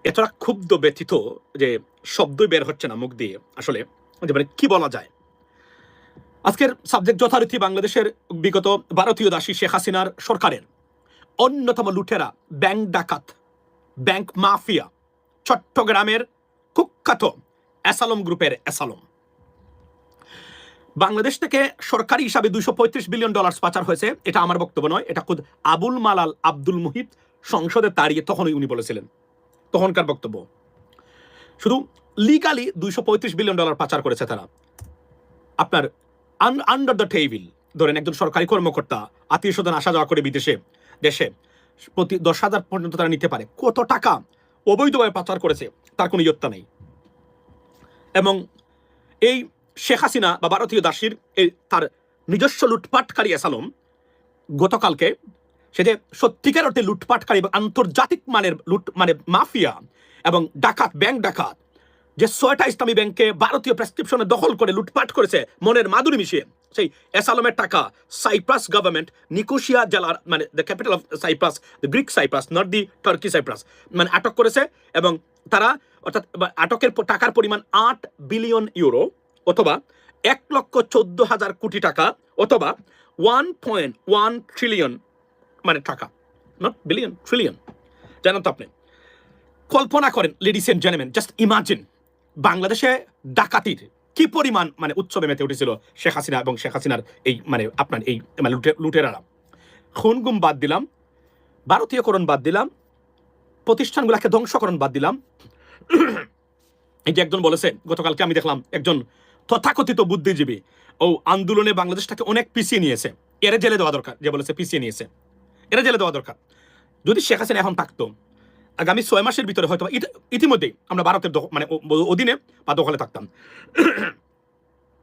এতটা ক্ষুব্ধ ব্যথিত যে শব্দই বের হচ্ছে না মুখ দিয়ে আসলে যে মানে কি বলা যায়। আজকের সাবজেক্ট যথারীতি বাংলাদেশের বিগত ভারতীয় দাসী শেখ হাসিনার সরকারের অন্যতম লুটেরা ব্যাংক ডাকাত, ব্যাংক মাফিয়া, চট্টগ্রামের কুখ্যাত অ্যাসালম গ্রুপের অ্যাসালম। বাংলাদেশ থেকে সরকারি হিসাবে $235 বিলিয়ন পাচার হয়েছে। এটা আমার বক্তব্য নয়, এটা খুদ আবুল মালাল আব্দুল মুহিত সংসদে দাঁড়িয়ে তখনই উনি বলেছিলেন, তখনকার বক্তব্য। শুধু লিগালি $235 বিলিয়ন পাচার করেছে তারা। আপনার আন্ডার দ্য টেবিল ধরেন একজন সরকারি কর্মকর্তা আত্মীয় স্বজন আসা যাওয়া করে বিদেশে দেশে প্রতি 10,000 পর্যন্ত তারা নিতে পারে। কত টাকা অবৈধভাবে পাচার করেছে তার কোনো ইয়ত্তা নেই। এবং এই শেখ হাসিনা বা ভারতীয় দাসীর এই তার নিজস্ব লুটপাটকারী অ্যাসালম গতকালকে সে যে সত্যিকার অর্থে লুটপাটকারী এবং আন্তর্জাতিক মানের মানে মাফিয়া এবং ডাকাত, ব্যাংক ডাকাত, যে 6টা ইসলামী ব্যাংকে ভারতীয় প্রেসক্রিপশনে দখল করে লুটপাট করেছে মনের মাধুরী মিশিয়ে, সেই অ্যাসালমের টাকা সাইপ্রাস গভর্নমেন্ট নিকোসিয়া জেলার মানে the capital of Cyprus, the Greek Cyprus, not the Turkey Cyprus, মানে আটক করেছে। এবং তারা অর্থাৎ আটকের টাকার পরিমাণ 8 বিলিয়ন ইউরো অথবা 1,14,000 কোটি টাকা অথবা 1.1 ট্রিলিয়ন মানে টাকা, নট বিলিয়ন, ট্রিলিয়ন। জানেন তো আপনি, কল্পনা করেন ladies and gentleman, just imagine বাংলাদেশে ডাকাতির কি পরিমাণ মানে উৎসবে মেতে উঠেছিল শেখ হাসিনা এবং শেখ হাসিনার এই মানে আপনার এই লুটেরারা। খুন গুম বাদ দিলাম, ভারতীয়করণ বাদ দিলাম, প্রতিষ্ঠানগুলোকে ধ্বংসকরণ বাদ দিলাম। এই যে একজন বলেছে গতকালকে আমি দেখলাম একজন তথাকথিত বুদ্ধিজীবী ও আন্দোলনে বাংলাদেশটাকে অনেক পিছিয়ে নিয়েছে, এরা জেলে দেওয়া দরকার। যে বলেছে পিছিয়ে নিয়েছে, এরা জেলে দেওয়া দরকার। যদি শেখ হাসিনা এখন থাকতো আগামী 6 মাসের ভিতরে হয়তো ইতিমধ্যেই আমরা ভারতের মানে অধীনে বা দখলে থাকতাম।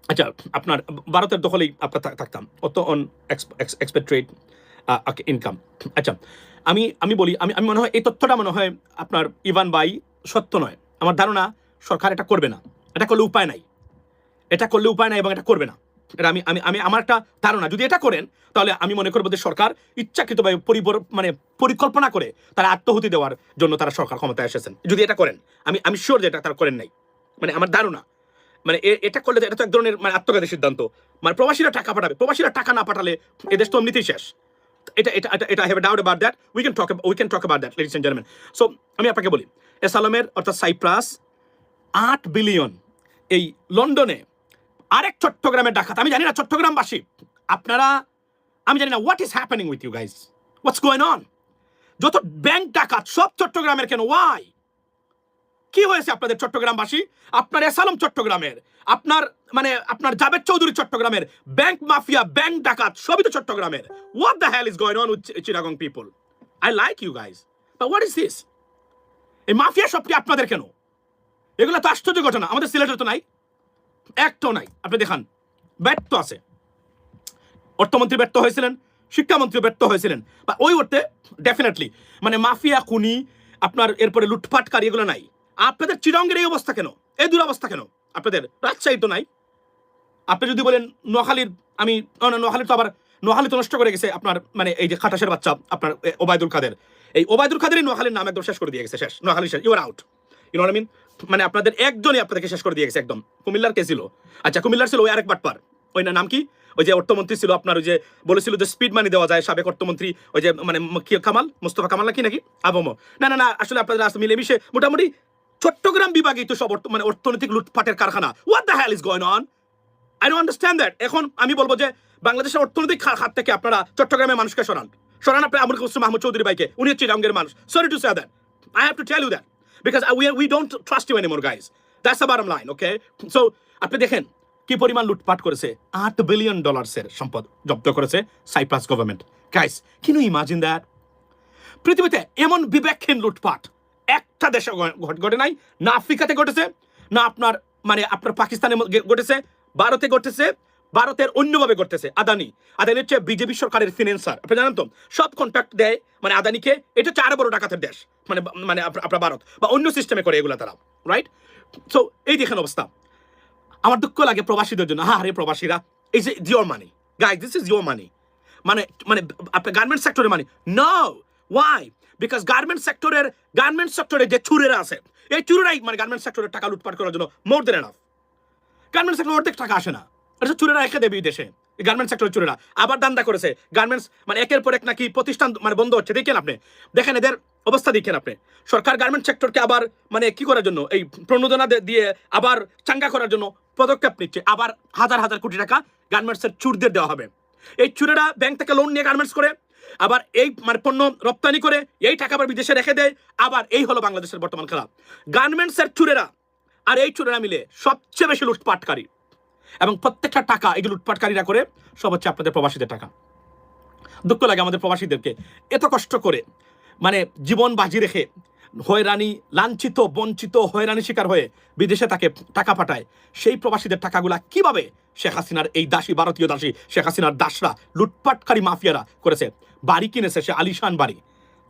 আচ্ছা, আপনার ভারতের দখলেই আপনার থাকতাম, অত অন এক্সপেক্টেড ইনকাম। আচ্ছা, আমি বলি, আমি মনে হয় এই তথ্যটা মনে হয় আপনার ইভান ভাই সত্য নয়। আমার ধারণা সরকার এটা করবে না, এটা করলে উপায় নাই, এটা করলে উপায় নাই এবং এটা করবে না। এটা আমি আমার একটা ধারণা। যদি এটা করেন তাহলে আমি মনে করবো যে সরকার ইচ্ছাকৃতভাবে মানে পরিকল্পনা করে তারা আত্মহুতি দেওয়ার জন্য তারা সরকার ক্ষমতায় এসেছেন। যদি এটা করেন, আমি শিওর যে এটা তারা করেন নাই, মানে আমার ধারণা। মানে এটা করলে এটা তো এক ধরনের মানে আত্মঘাতী সিদ্ধান্ত। মানে প্রবাসীরা টাকা পাঠাবে, প্রবাসীরা টাকা না পাঠালে এদেশ তো এমনিতেই শেষ। এটা have a doubt about that. We can talk about that ladies and gentleman. So আমি আপনাকে বলি, অ্যাসালমের অর্থাৎ সাইপ্রাস 8 বিলিয়ন, এই লন্ডনে আরেক চট্টগ্রামের ডাকাত। আমি জানি না চট্টগ্রামবাসী আপনারা, আমি জানি না what is happening with you guys, what's going on. যত ব্যাংক ডাকাত সব চট্টগ্রামের কেন? ওয়াই? কি হয়েছে আপনাদের চট্টগ্রামবাসী? আপনার অ্যাসালম চট্টগ্রামের, আপনার মানে আপনার জাবেদ চৌধুরী চট্টগ্রামের, ব্যাংক মাফিয়া, ব্যাংক ডাকাত সবই তো চট্টগ্রামের। What the hell is going on with Chittagong people? I like you guys, but what is this? এই মাফিয়া সবটি আপনাদের কেন? এগুলো তো আশ্চর্য ঘটনা। আমাদের সিলেটের তো নাই, একটাও নাই। আপনি দেখান, ব্যর্থ আছে। অর্থমন্ত্রী ব্যর্থ হয়েছিলেন, শিক্ষামন্ত্রী ব্যর্থ হয়েছিলেন, বা ওই অর্থে ডেফিনেটলি মানে মাফিয়া, খুনি, আপনার এরপরে লুটপাটকারী এগুলো নাই। আপনাদের চিরঙ্গের এই অবস্থা কেন? এই দুরবস্থা কেন? আপনাদের রাজশাহী তো নাই। আপনি যদি বলেন নোয়াখালীর, আমি নোয়াখালীর তো আবার নোয়াখালী তো নষ্ট করে গেছে আপনার মানে এই যে খাটাসের বাচ্চা আপনার ওবায়দুল কাদের, এই ওবায়দুল কাদেরই নোয়াখালীর নাম একদম শেষ করে দিয়ে গেছে, শেষ। নোয়াখালী শেষ, you are out. You know what I mean? মানে আপনাদের একজনই আপনাদেরকে শেষ করে দিয়ে গেছে একদম। কুমিল্লার কে ছিল? আচ্ছা, কুমিল্লার ছিল ওই আরেক বাটপার, ওই নাম কি, ওই যে অর্থমন্ত্রী ছিল আপনার, ওই যে বলেছিল যে স্পিড মানি দেওয়া যায়, সাবেক অর্থমন্ত্রী, ওই যে মানে কামাল, মোস্তফা কামাল নাকি আবম। না, আসলে আপনাদের আসলে মিলেমিশে মোটামুটি চট্টগ্রাম বিভাগেই তো সব মানে অর্থনৈতিক লুটপাটের কারখানা। What the hell is going on? I don't understand that. এখন আমি বলবো যে বাংলাদেশের অর্থনৈতিক হাত থেকে আপনারা চট্টগ্রামের মানুষকে সরান আপনি আবুল কাসেম মাহমুদ চৌধুরী ভাইকে, উনি চিটাগংয়ের মানুষ। Sorry to say that, I have to tell you that, because we don't trust you anymore guys, that's the bottom line, okay? So আপনি দেখেন কি পরিমাণ লুটপাট করেছে। $8 বিলিয়ন এর সম্পদ জব্দ করেছে Cyprus government. Guys, can you imagine that? পৃথিবীতে এমন বিবেকহীন লুটপাট একটা দেশে ঘটে নাই। না আফ্রিকাতে ঘটেছে, না আপনার মানে আপনার পাকিস্তানে ঘটেছে, ভারতে ঘটেছে, ভারতের অন্যভাবে ঘটতেছে। আদানি হচ্ছে বিজেপি সরকারের ফিনান্সার, আপনি জানেন তো, সব কন্ট্রাক্ট দেয় মানে আদানিকে। এটা হচ্ছে আরো বড় ডাকাতের দেশ, মানে আপনার ভারত বা অন্য সিস্টেমে করে এগুলো তারা, রাইট? সো এই দেখেন অবস্থা। আমার দুঃখ লাগে প্রবাসীদের জন্য। হ্যাঁ রে প্রবাসীরা, এই যে your money guys, this is your money, মানে আপনার গার্মেন্ট সেক্টরের money. No, why? Because garment সেক্টরে যে চুরেরা আছে, এই চুরেরাই মানে গার্মেন্ট সেক্টরের টাকা লুটপাট করার জন্য মোর দেন এনাফ। গার্মেন্ট সেক্টর অর্ধেক টাকা আসে না, এটা চুরেরা রেখে দেবে দেশে। গার্মেন্ট সেক্টরের চুরেরা আবার দান্দা করেছে, গার্মেন্টস মানে একের পর এক নাকি প্রতিষ্ঠান মানে বন্ধ হচ্ছে। দেখেন আপনি, দেখেন এদের অবস্থা দেখেন আপনি। সরকার গার্মেন্ট সেক্টরকে আবার মানে কি করার জন্য, এই প্রণোদনা দিয়ে আবার চাঙ্গা করার জন্য পদক্ষেপ নিচ্ছে। আবার হাজার হাজার কোটি টাকা গার্মেন্টসের চুরদের দেওয়া হবে। এই চুরেরা ব্যাংক থেকে লোন নিয়ে গার্মেন্টস করে, আবার এই মানে পণ্য রপ্তানি করে, এই টাকা আবার বিদেশে রেখে দেয়। আবার এই হলো বাংলাদেশের বর্তমান খেলা। গার্মেন্টসের চুরেরা আর এই চুরেরা মিলে সবচেয়ে বেশি লুটপাটকারী, এবং প্রত্যেকটা টাকা এই লুটপাটকারীরা করে সব হচ্ছে আপনাদের প্রবাসীদের টাকা। দুঃখ লাগে আমাদের প্রবাসীদেরকে, এত কষ্ট করে মানে জীবন বাজি রেখে হয়রানি, লাঞ্ছিত, বঞ্চিত, হয়রানি শিকার হয়ে বিদেশে তাকে টাকা পাঠায়। সেই প্রবাসীদের টাকাগুলা কিভাবে শেখ হাসিনার এই দাসী, ভারতীয় দাসী শেখ হাসিনার দাসরা, লুটপাটকারী মাফিয়ারা করেছে। বাড়ি কিনেছে, সে আলিশান বাড়ি,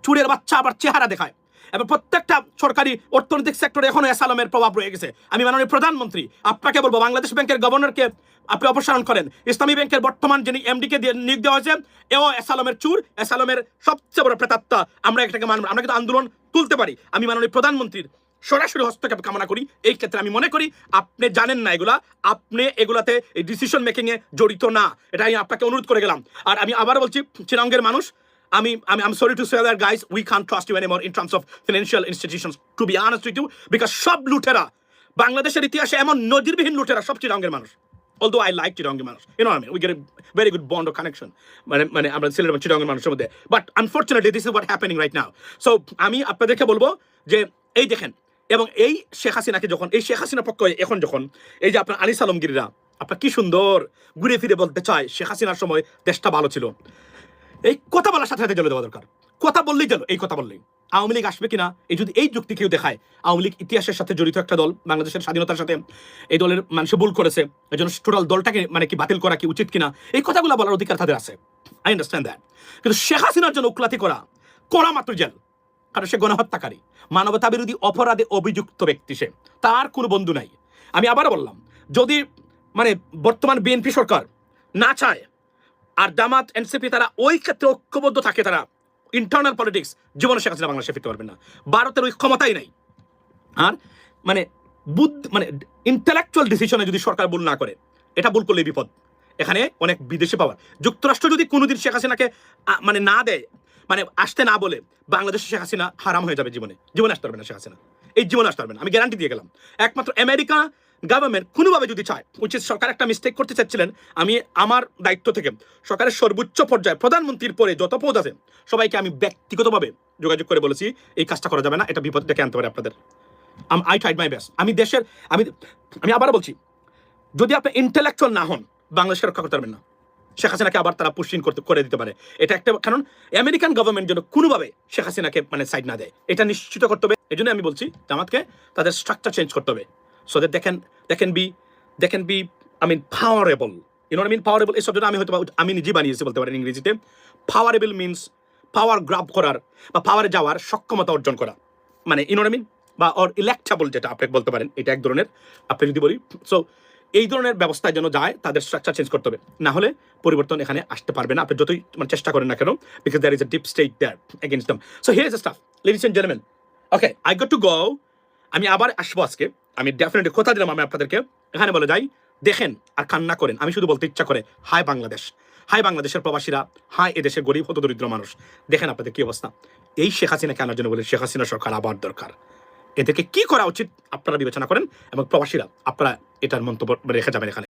চুরের বাচ্চা আবার চেহারা দেখায়। এবং প্রত্যেকটা সরকারি অর্থনৈতিক সেক্টরে এখনো এসালামের প্রভাব রয়ে গেছে। আমি মাননীয় প্রধানমন্ত্রী আপনাকে বলবো, বাংলাদেশ ব্যাংকের গভর্নরকে আপনি অপসারণ করেন। ইসলামী ব্যাংকের বর্তমান যিনি এমডিকে দিয়ে নিয়োগ দেওয়া হয়েছে, এও এসালামের চুর, এসালামের সবচেয়ে বড় প্রেতাত্মা। আমরা এটাকে মানব, আমরা কিন্তু আন্দোলন তুলতে পারি। আমি মাননীয় প্রধানমন্ত্রীর সরাসরি হস্তক্ষেপ কামনা করি। এই ক্ষেত্রে আমি মনে করি আপনি জানেন না এগুলা, আপনি এগুলাতে এই ডিসিশন মেকিং এ জড়িত না, এটা আমি আপনাকে অনুরোধ করে গেলাম। আর আমি আবার বলছি, চিরাঙ্গের মানুষ, I'm sorry to say that, guys, we can't trust you anymore in terms of financial institutions, to be honest with you, because সব লুটেরা বাংলাদেশের ইতিহাসে এমন নজিরবিহীন লুটেরা সব চিরাঙ্গের মানুষ। Although I like চিরাঙ্গের মানুষ, you know what I mean, we get a very good bond or connection মানে আমরা সিলেট এবং চিরাঙ্গের মানুষের মধ্যে, but unfortunately this is what happening right now. So আমি আপনাদেরকে বলবো যে এই দেখেন, এবং এই শেখ হাসিনাকে যখন, এই শেখ হাসিনার পক্ষে এখন যখন এই যে আপনার আনিস আলমগীররা আপনার কি সুন্দর ঘুরে ফিরে বলতে চায় শেখ হাসিনার সময় দেশটা ভালো ছিল, এই কথা বলার সাথে সাথে জেলে দেওয়া দরকার। কথা বললেই জেল, এই কথা বললেই। আওয়ামী লীগ আসবে কিনা, এই যদি এই যুক্তি কেউ দেখায়, আওয়ামী লীগ ইতিহাসের সাথে জড়িত একটা দল, বাংলাদেশের স্বাধীনতার সাথে এই দলের মানুষ ভুল করেছে, এই জন্য টোটাল দলটাকে মানে কি বাতিল করা কি উচিত কিনা, এই কথাগুলো বলার অধিকার তাদের আছে। I understand that. কিন্তু শেখ হাসিনার জন্য উকলাতি করা মাত্র জেল, কারণ সে গণহত্যাকারী, মানবতা বিরোধী অপরাধে অভিযুক্ত ব্যক্তি, সে, তার কোনো বন্ধু নাই। আমি আবারও বললাম, যদি মানে বর্তমান বিএনপি সরকার না চায় আর জামাত এনসিপি তারা ওই ক্ষেত্রে ঐক্যবদ্ধ থাকে, তারা ইন্টারনাল পলিটিক্স জীবনে শেখ হাসিনা বাংলাদেশে ফিরতে পারবেন না। ভারতের ওই ক্ষমতাই নাই। আর মানে মানে ইন্টেলেকচুয়াল ডিসিশনে যদি সরকার ভুল না করে, এটা ভুল করলে বিপদ। এখানে অনেক বিদেশি পাওয়ার, যুক্তরাষ্ট্র যদি কোনোদিন শেখ হাসিনাকে মানে না দেয়, মানে আসতে না বলে, বাংলাদেশে শেখ হাসিনা হারাম হয়ে যাবে। জীবনে আসতে পারবে না শেখ হাসিনা, এই জীবনে আসতে পারবে না, আমি গ্যারান্টি দিয়ে গেলাম। একমাত্র আমেরিকা গভর্নমেন্ট কোনোভাবে যদি চায়, উচিত সরকার একটা মিস্টেক করতে চাচ্ছিলেন, আমি আমার দায়িত্ব থেকে সরকারের সর্বোচ্চ পর্যায়ে প্রধানমন্ত্রীর পরে যত পদ আছে সবাইকে আমি ব্যক্তিগতভাবে যোগাযোগ করে বলেছি এই কাজটা করা যাবে না, এটা বিপদ ডেকে আনতে পারে আপনাদের। I tried my best. আমি দেশের আমি আবার বলছি, যদি আপনি ইন্টেলেকচুয়াল না হন, বাংলাদেশকে রক্ষা করতে পারবেন না। শেখ হাসিনাকে আবার তারা পুশিং করে দিতে পারে, এটা একটা কারণ। আমেরিকান গভর্নমেন্ট যেন কোনোভাবে শেখ হাসিনাকে মানে সাইড না দেয়, এটা নিশ্চিত করতে হবে। এই জন্য আমি বলছি জামাতকে তাদের স্ট্রাকচার চেঞ্জ করতে হবে, so that they can be I mean powerable, you know what I mean, powerable এই শব্দটা আমি হয়তো আমি নিজে বানিয়েছি বলতে পারেন ইংরেজিতে। powerable means পাওয়ার গ্রাব করার বা পাওয়ারে যাওয়ার সক্ষমতা অর্জন করা, মানে you know what I mean, বা অর ইলেক্টেবল যেটা আপনি বলতে পারেন, এটা এক ধরনের আপনি যদি বলি। সো এই ধরনের ব্যবস্থায় যেন যায়, তাদের স্ট্রাকচার চেঞ্জ করতে হবে, না হলে পরিবর্তন এখানে আসতে পারবে না, আপনি যতই মানে চেষ্টা করেন না কেন, because there is a deep state there against them. So here is the stuff, ladies and gentlemen. Okay, I got to go. আমি আবার আসবো আজকে, আমি ডেফিনেটলি কথা দিলাম আমি আপনাদেরকে। এখানে বলে যাই, দেখেন আর কান্না করেন। আমি শুধু বলতে ইচ্ছা করে, হাই বাংলাদেশ, হাই বাংলাদেশের প্রবাসীরা, হাই এদেশের গরিব হত দরিদ্র মানুষ, দেখেন আপনাদের কি অবস্থা। এই শেখ হাসিনাকে আনার জন্য বলে শেখ হাসিনা সরকার আবার দরকার। এদেরকে কি করা উচিত আপনারা বিবেচনা করেন, এবং প্রবাসীরা আপনারা এটার মন্তব্য রেখে যাবেন এখানে।